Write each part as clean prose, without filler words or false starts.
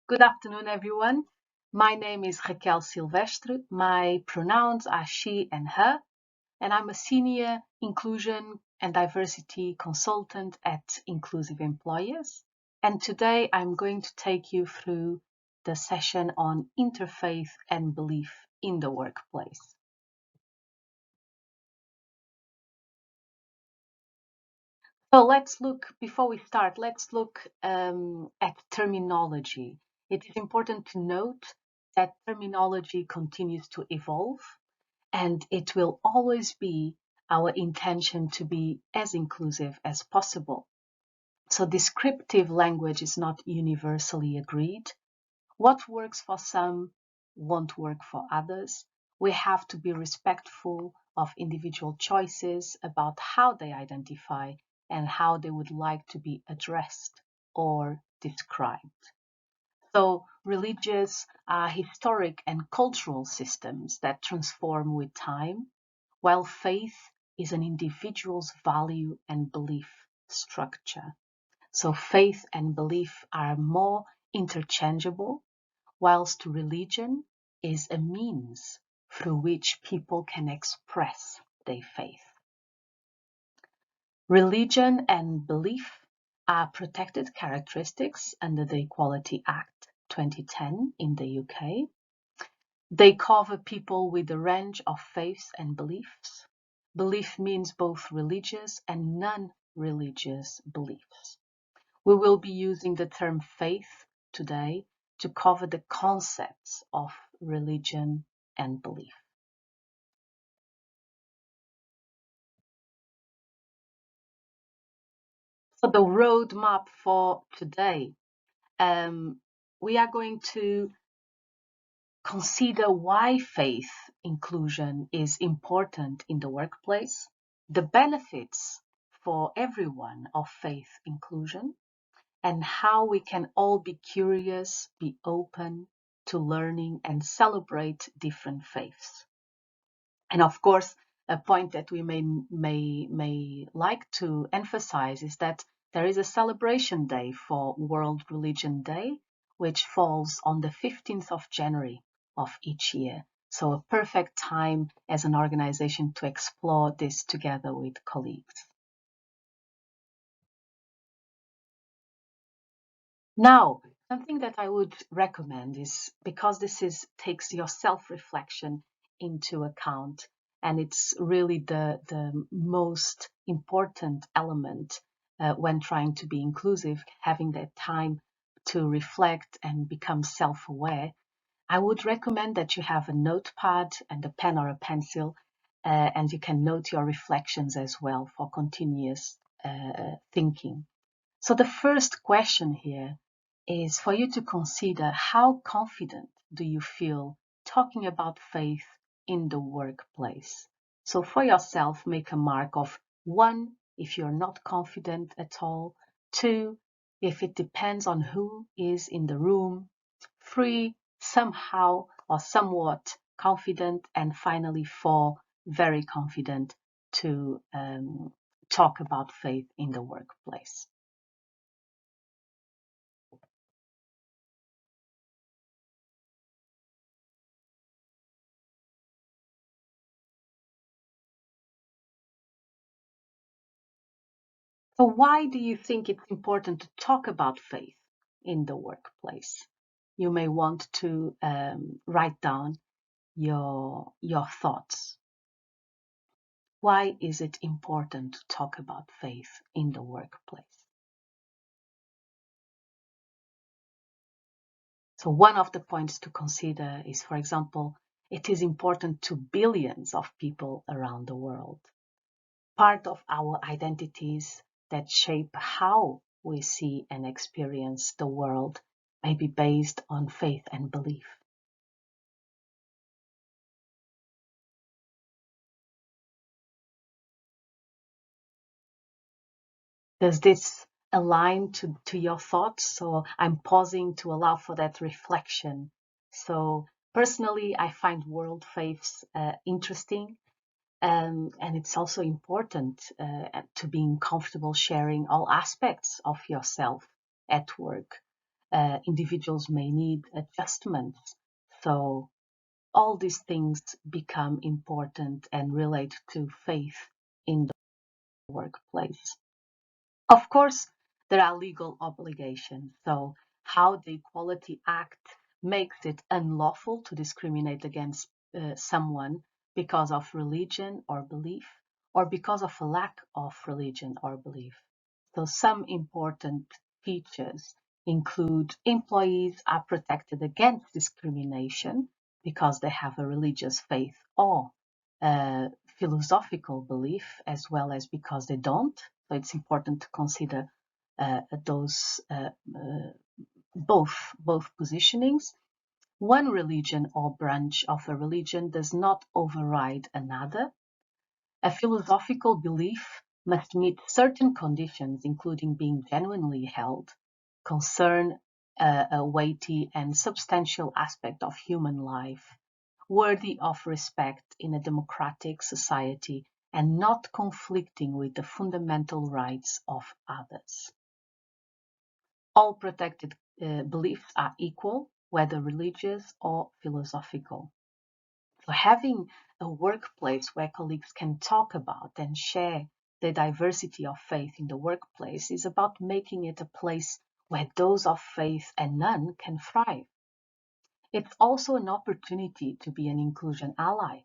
Good afternoon, everyone. My name is Raquel Silvestre. My pronouns are she and her, and I'm a senior inclusion and diversity consultant at Inclusive Employers. And today I'm going to take you through the session on interfaith and belief in the workplace. So before we start, let's look at terminology. It is important to note that terminology continues to evolve, and it will always be our intention to be as inclusive as possible. So descriptive language is not universally agreed. What works for some won't work for others. We have to be respectful of individual choices about how they identify and how they would like to be addressed or described. So religious are historic and cultural systems that transform with time, while faith is an individual's value and belief structure. So faith and belief are more interchangeable, whilst religion is a means through which people can express their faith. Religion and belief are protected characteristics under the Equality Act 2010 in the UK. They cover people with a range of faiths and beliefs. Belief means both religious and non-religious beliefs. We will be using the term faith today to cover the concepts of religion and belief. So the roadmap for today, we are going to consider why faith inclusion is important in the workplace, the benefits for everyone of faith inclusion, and how we can all be curious, be open to learning and celebrate different faiths. And of course, a point that we may like to emphasize is that there is a celebration day for World Religion Day, which falls on the 15th of January of each year. So a perfect time as an organization to explore this together with colleagues. Now, something that I would recommend is, because takes your self-reflection into account, and it's really the most important element when trying to be inclusive, having that time to reflect and become self-aware. I would recommend that you have a notepad and a pen or a pencil, and you can note your reflections as well for continuous thinking. So the first question here is for you to consider: how confident do you feel talking about faith in the workplace? So for yourself, make a mark of 1 if you're not confident at all, 2 if it depends on who is in the room, 3 somehow or somewhat confident, and finally 4 very confident to talk about faith in the workplace. So why do you think it's important to talk about faith in the workplace? You may want to write down your thoughts. Why is it important to talk about faith in the workplace? So one of the points to consider is, for example, it is important to billions of people around the world. Part of our identities that shape how we see and experience the world may be based on faith and belief. Does this align to your thoughts? So I'm pausing to allow for that reflection. So personally, I find world faiths interesting. And it's also important to being comfortable sharing all aspects of yourself at work. Individuals may need adjustments. So all these things become important and relate to faith in the workplace. Of course, there are legal obligations. So how the Equality Act makes it unlawful to discriminate against someone because of religion or belief, or because of a lack of religion or belief. So some important features include employees are protected against discrimination because they have a religious faith or philosophical belief, as well as because they don't. So it's important to consider those both positionings. One religion or branch of a religion does not override another. A philosophical belief must meet certain conditions, including being genuinely held, concern a weighty and substantial aspect of human life, worthy of respect in a democratic society, and not conflicting with the fundamental rights of others. All protected beliefs are equal, whether religious or philosophical. So having a workplace where colleagues can talk about and share the diversity of faith in the workplace is about making it a place where those of faith and none can thrive. It's also an opportunity to be an inclusion ally.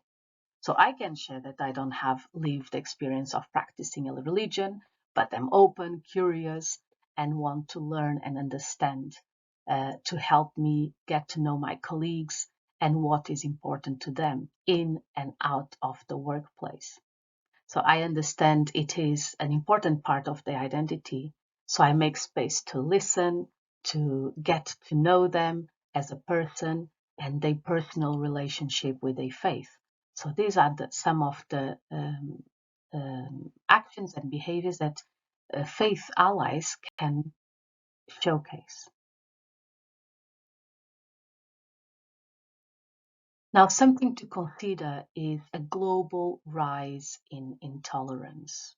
So I can share that I don't have lived experience of practicing a religion, but I'm open, curious, and want to learn and understand to help me get to know my colleagues and what is important to them in and out of the workplace. So I understand it is an important part of their identity. So I make space to listen, to get to know them as a person and their personal relationship with their faith. So these are some of the actions and behaviors that faith allies can showcase. Now, something to consider is a global rise in intolerance.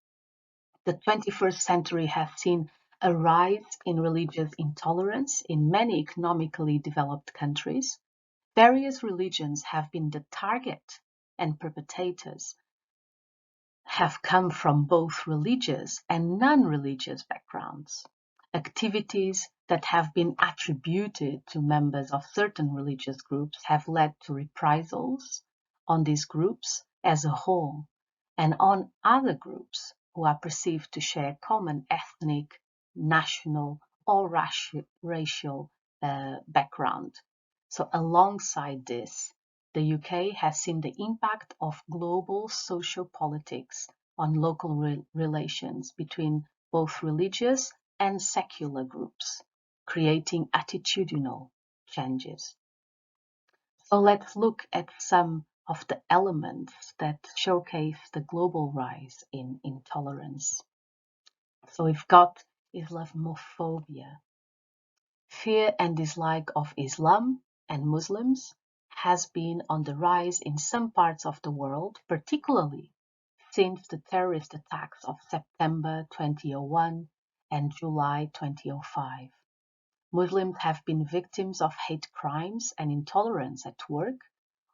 The 21st century has seen a rise in religious intolerance in many economically developed countries. Various religions have been the target, and perpetrators have come from both religious and non-religious backgrounds. Activities that have been attributed to members of certain religious groups have led to reprisals on these groups as a whole and on other groups who are perceived to share common ethnic, national, or racial background. So alongside this, the UK has seen the impact of global social politics on local relations between both religious and secular groups, creating attitudinal changes. So let's look at some of the elements that showcase the global rise in intolerance. So we've got Islamophobia. Fear and dislike of Islam and Muslims has been on the rise in some parts of the world, particularly since the terrorist attacks of September 2001 and July 2005. Muslims have been victims of hate crimes and intolerance at work,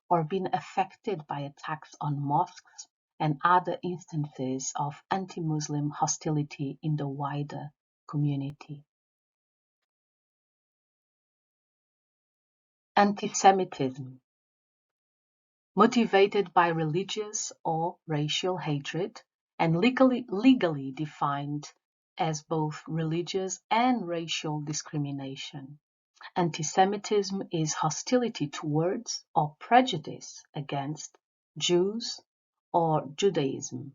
or been affected by attacks on mosques and other instances of anti-Muslim hostility in the wider community. Anti-Semitism, motivated by religious or racial hatred and legally defined as both religious and racial discrimination. Anti-Semitism is hostility towards or prejudice against Jews or Judaism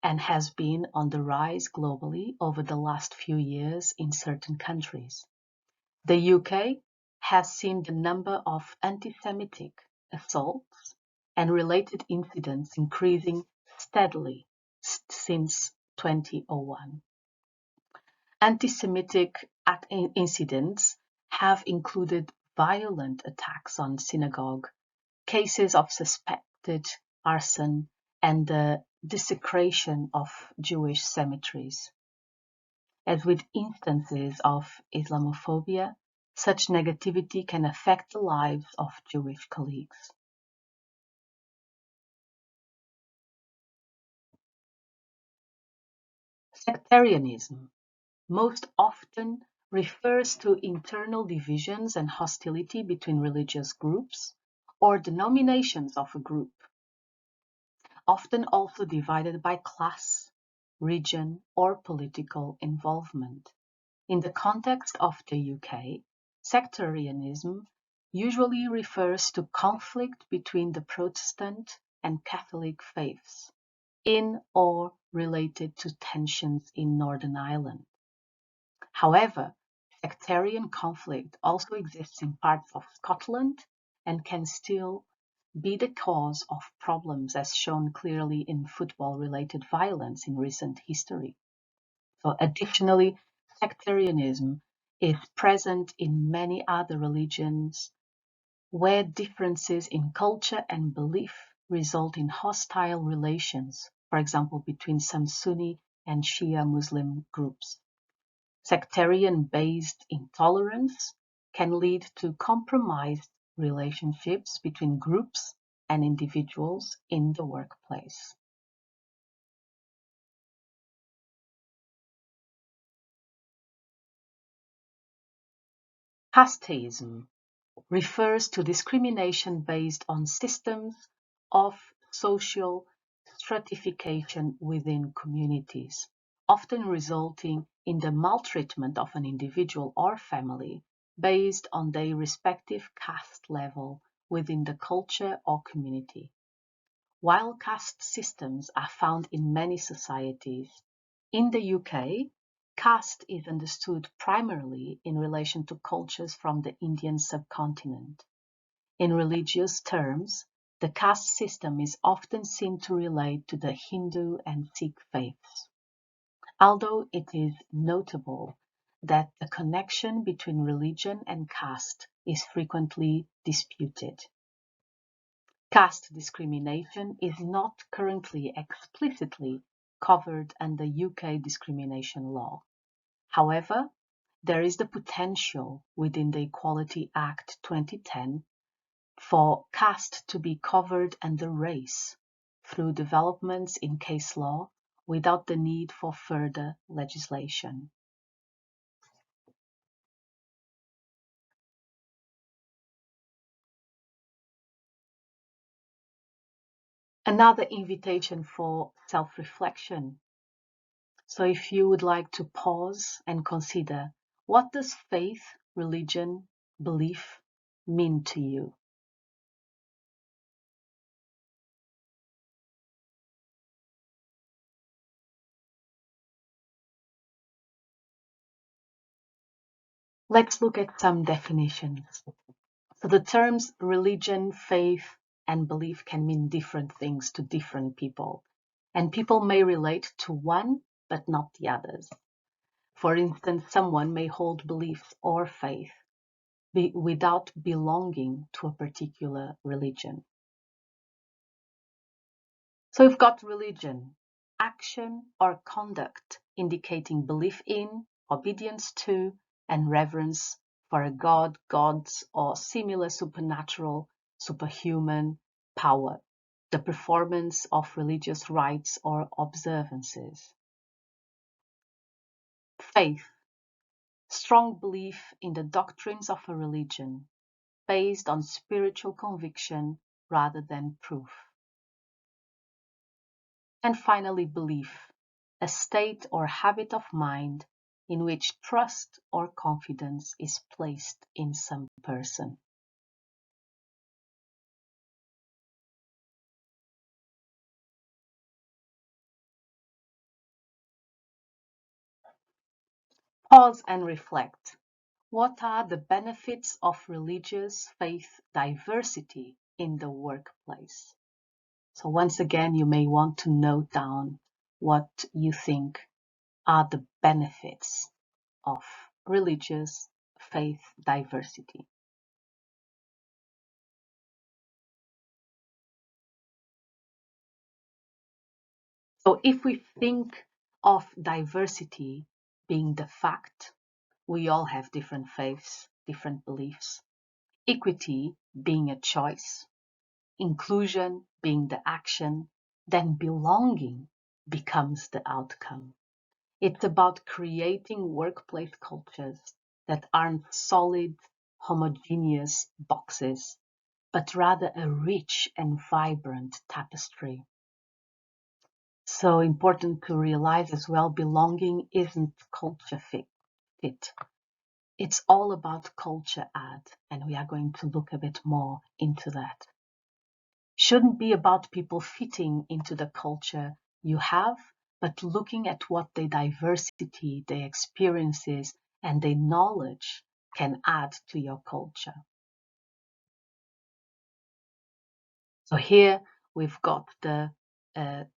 and has been on the rise globally over the last few years in certain countries. The UK has seen the number of anti-Semitic assaults and related incidents increasing steadily since 2001. Anti-Semitic incidents have included violent attacks on synagogue, cases of suspected arson, and the desecration of Jewish cemeteries. As with instances of Islamophobia, Such negativity can affect the lives of Jewish colleagues. Sectarianism most often refers to internal divisions and hostility between religious groups or denominations of a group, often also divided by class, region, or political involvement. In the context of the UK, sectarianism usually refers to conflict between the Protestant and Catholic faiths, in or related to tensions in Northern Ireland. However, sectarian conflict also exists in parts of Scotland and can still be the cause of problems as shown clearly in football-related violence in recent history. So additionally, sectarianism is present in many other religions where differences in culture and belief result in hostile relations, for example, between some Sunni and Shia Muslim groups. Sectarian-based intolerance can lead to compromised relationships between groups and individuals in the workplace. Casteism refers to discrimination based on systems of social stratification within communities, often resulting in the maltreatment of an individual or family based on their respective caste level within the culture or community. While caste systems are found in many societies, in the UK, caste is understood primarily in relation to cultures from the Indian subcontinent. In religious terms, the caste system is often seen to relate to the Hindu and Sikh faiths, although it is notable that the connection between religion and caste is frequently disputed. Caste discrimination is not currently explicitly covered under UK discrimination law. However, there is the potential within the Equality Act 2010 for caste to be covered under race through developments in case law without the need for further legislation. Another invitation for self-reflection. So if you would like to pause and consider, what does faith, religion, belief mean to you? Let's look at some definitions. So the terms religion, faith, and belief can mean different things to different people, and people may relate to one but not the others. For instance, someone may hold beliefs or faith without belonging to a particular religion. So we've got religion, action or conduct indicating belief in, obedience to, and reverence for a god, gods, or similar supernatural, superhuman power, the performance of religious rites or observances. Faith, strong belief in the doctrines of a religion, based on spiritual conviction rather than proof. And finally, belief, a state or habit of mind in which trust or confidence is placed in some person. Pause and reflect. What are the benefits of religious faith diversity in the workplace? So once again, you may want to note down what you think are the benefits of religious faith diversity. So if we think of diversity being the fact we all have different faiths, different beliefs, equity being a choice, inclusion being the action, then belonging becomes the outcome. It's about creating workplace cultures that aren't solid, homogeneous boxes, but rather a rich and vibrant tapestry. So important to realize as well, belonging isn't culture fit. It's all about culture add, and we are going to look a bit more into that. Shouldn't be about people fitting into the culture you have, but looking at what their diversity, their experiences, and their knowledge can add to your culture. So here we've got the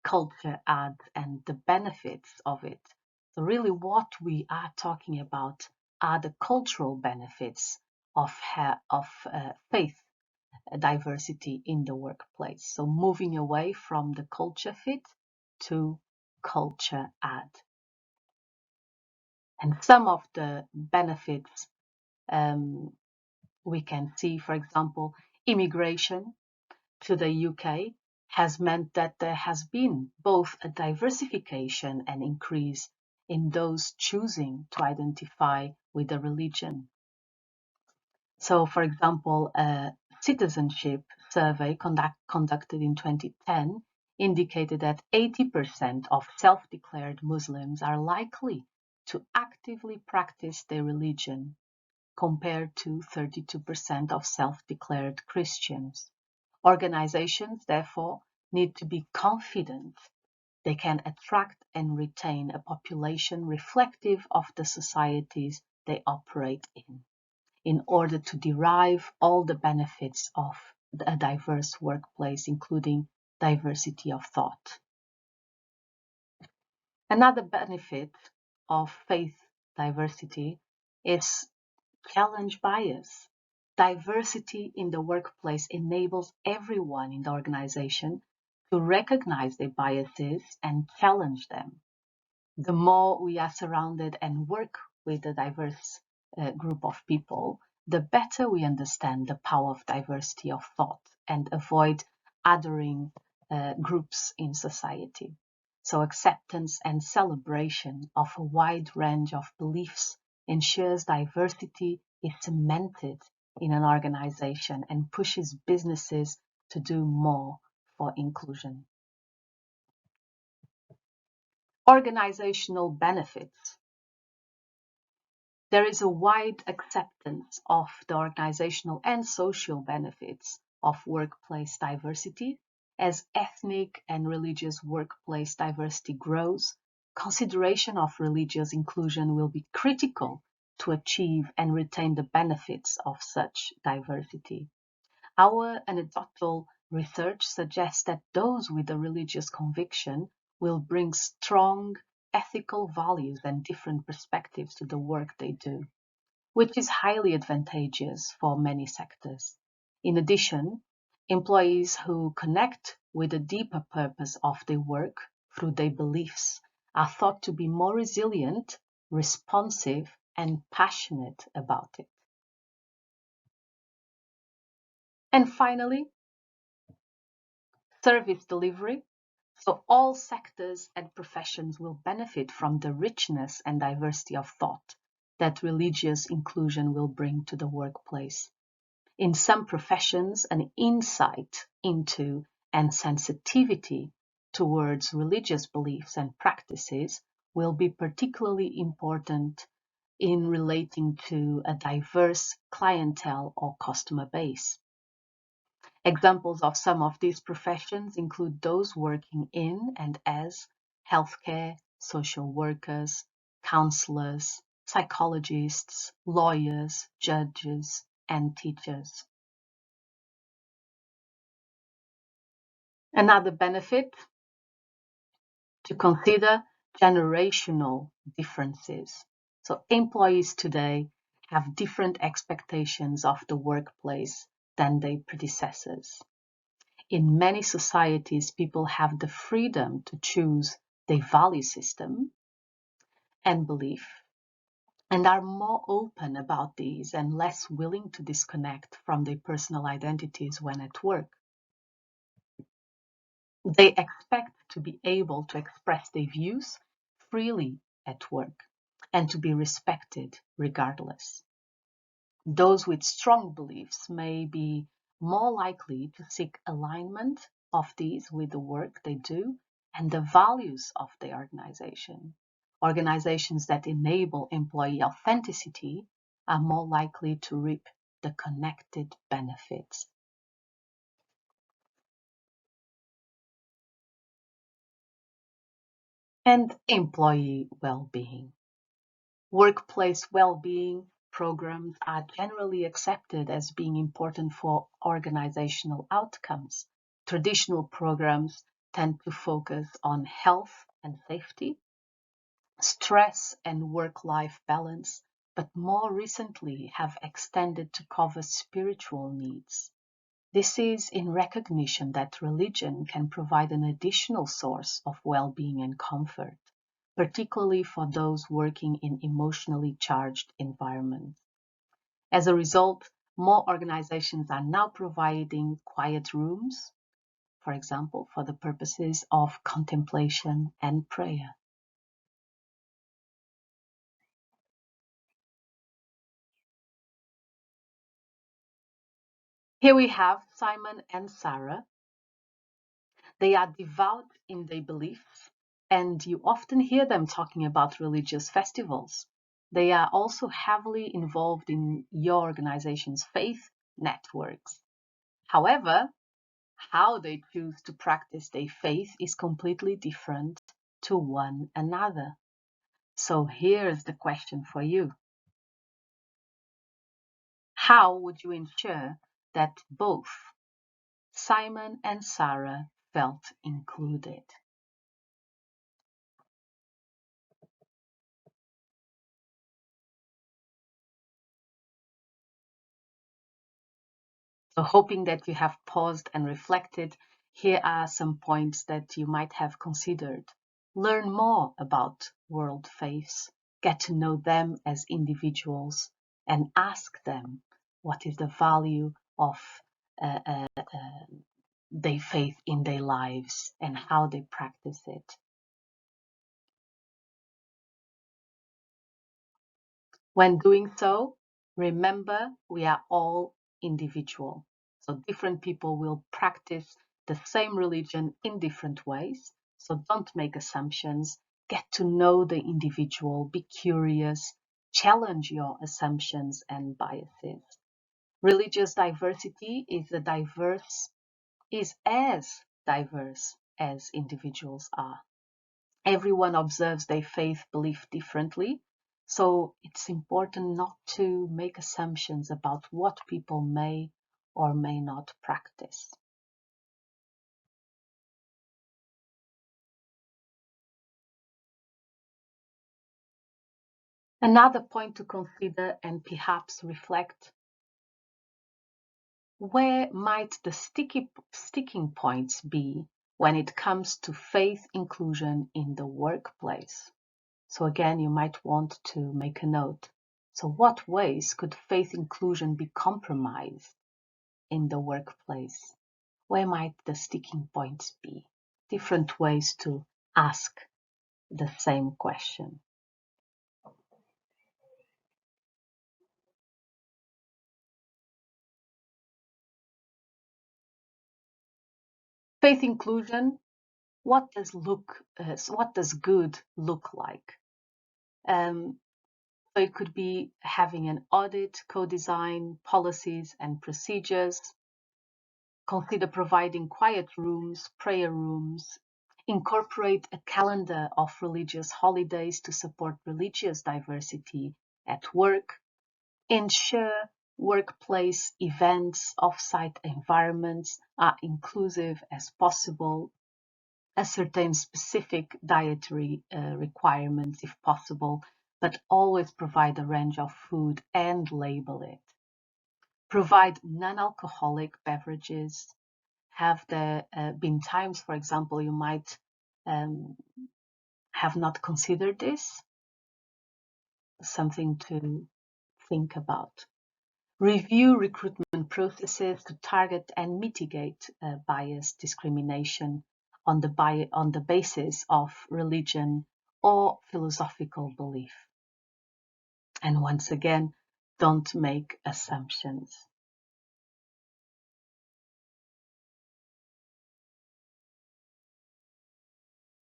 culture add and the benefits of it. So really what we are talking about are the cultural benefits of faith diversity in the workplace. So moving away from the culture fit to culture add. And some of the benefits we can see, for example, immigration to the UK has meant that there has been both a diversification and increase in those choosing to identify with a religion. So, for example, a citizenship survey conducted in 2010 indicated that 80% of self-declared Muslims are likely to actively practice their religion, compared to 32% of self-declared Christians. Organizations, therefore, need to be confident they can attract and retain a population reflective of the societies they operate in order to derive all the benefits of a diverse workplace, including diversity of thought. Another benefit of faith diversity is challenge bias. Diversity in the workplace enables everyone in the organization to recognize their biases and challenge them. The more we are surrounded and work with a diverse group of people, the better we understand the power of diversity of thought and avoid othering groups in society. So acceptance and celebration of a wide range of beliefs ensures diversity is cemented in an organization and pushes businesses to do more for inclusion. Organizational benefits. There is a wide acceptance of the organizational and social benefits of workplace diversity. As ethnic and religious workplace diversity grows, consideration of religious inclusion will be critical to achieve and retain the benefits of such diversity. Our anecdotal research suggests that those with a religious conviction will bring strong ethical values and different perspectives to the work they do, which is highly advantageous for many sectors. In addition, employees who connect with the deeper purpose of their work through their beliefs are thought to be more resilient, responsive, and passionate about it. And finally, service delivery. So all sectors and professions will benefit from the richness and diversity of thought that religious inclusion will bring to the workplace. In some professions, an insight into and sensitivity towards religious beliefs and practices will be particularly important in relating to a diverse clientele or customer base. Examples of some of these professions include those working in and as healthcare, social workers, counselors, psychologists, lawyers, judges, and teachers. Another benefit to consider generational differences. So employees today have different expectations of the workplace than their predecessors. In many societies, people have the freedom to choose their value system and belief, and are more open about these and less willing to disconnect from their personal identities when at work. They expect to be able to express their views freely at work and to be respected regardless. Those with strong beliefs may be more likely to seek alignment of these with the work they do and the values of the organization. Organizations that enable employee authenticity are more likely to reap the connected benefits. And employee well-being. Workplace well-being programs are generally accepted as being important for organizational outcomes. Traditional programs tend to focus on health and safety, stress and work-life balance, but more recently have extended to cover spiritual needs. This is in recognition that religion can provide an additional source of well-being and comfort, particularly for those working in emotionally charged environments. As a result, more organizations are now providing quiet rooms, for example, for the purposes of contemplation and prayer. Here we have Simon and Sarah. They are devout in their beliefs, and you often hear them talking about religious festivals. They are also heavily involved in your organization's faith networks. However, how they choose to practice their faith is completely different to one another. So here's the question for you. How would you ensure that both Simon and Sarah felt included? So hoping that you have paused and reflected, here are some points that you might have considered. Learn more about world faiths, get to know them as individuals, and ask them what is the value of uh, uh, uh, their faith in their lives and how they practice it. When doing so, remember we are all individual. So different people will practice the same religion in different ways. So don't make assumptions. Get to know the individual, be curious, challenge your assumptions and biases. Religious diversity is as diverse as individuals are. Everyone observes their faith belief differently, so it's important not to make assumptions about what people may or may not practice. Another point to consider and perhaps reflect: where might the sticking points be when it comes to faith inclusion in the workplace? So again, you might want to make a note. So what ways could faith inclusion be compromised in the workplace? Where might the sticking points be? Different ways to ask the same question. Faith inclusion. What does good look like? So it could be having an audit, co-design policies and procedures. Consider providing quiet rooms, prayer rooms. Incorporate a calendar of religious holidays to support religious diversity at work. Ensure workplace events, off-site environments are inclusive as possible. Ascertain specific dietary requirements if possible, but always provide a range of food and label it. Provide non-alcoholic beverages. Have there been times, for example, you might um, have not considered this? something to think about. Review recruitment processes to target and mitigate bias discrimination on the basis of religion or philosophical belief. And once again, don't make assumptions.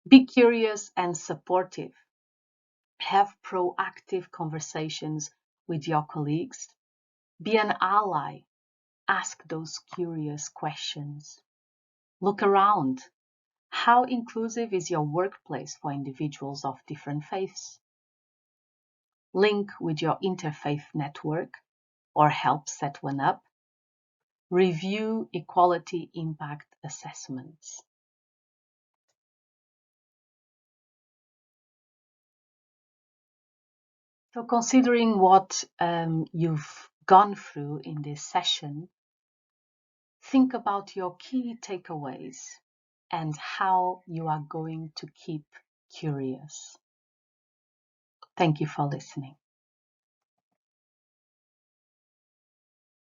Be curious and supportive. Have proactive conversations with your colleagues. Be an ally. Ask those curious questions. Look around. How inclusive is your workplace for individuals of different faiths? Link with your interfaith network or help set one up. Review equality impact assessments. So considering what you've gone through in this session, think about your key takeaways and how you are going to keep curious. Thank you for listening.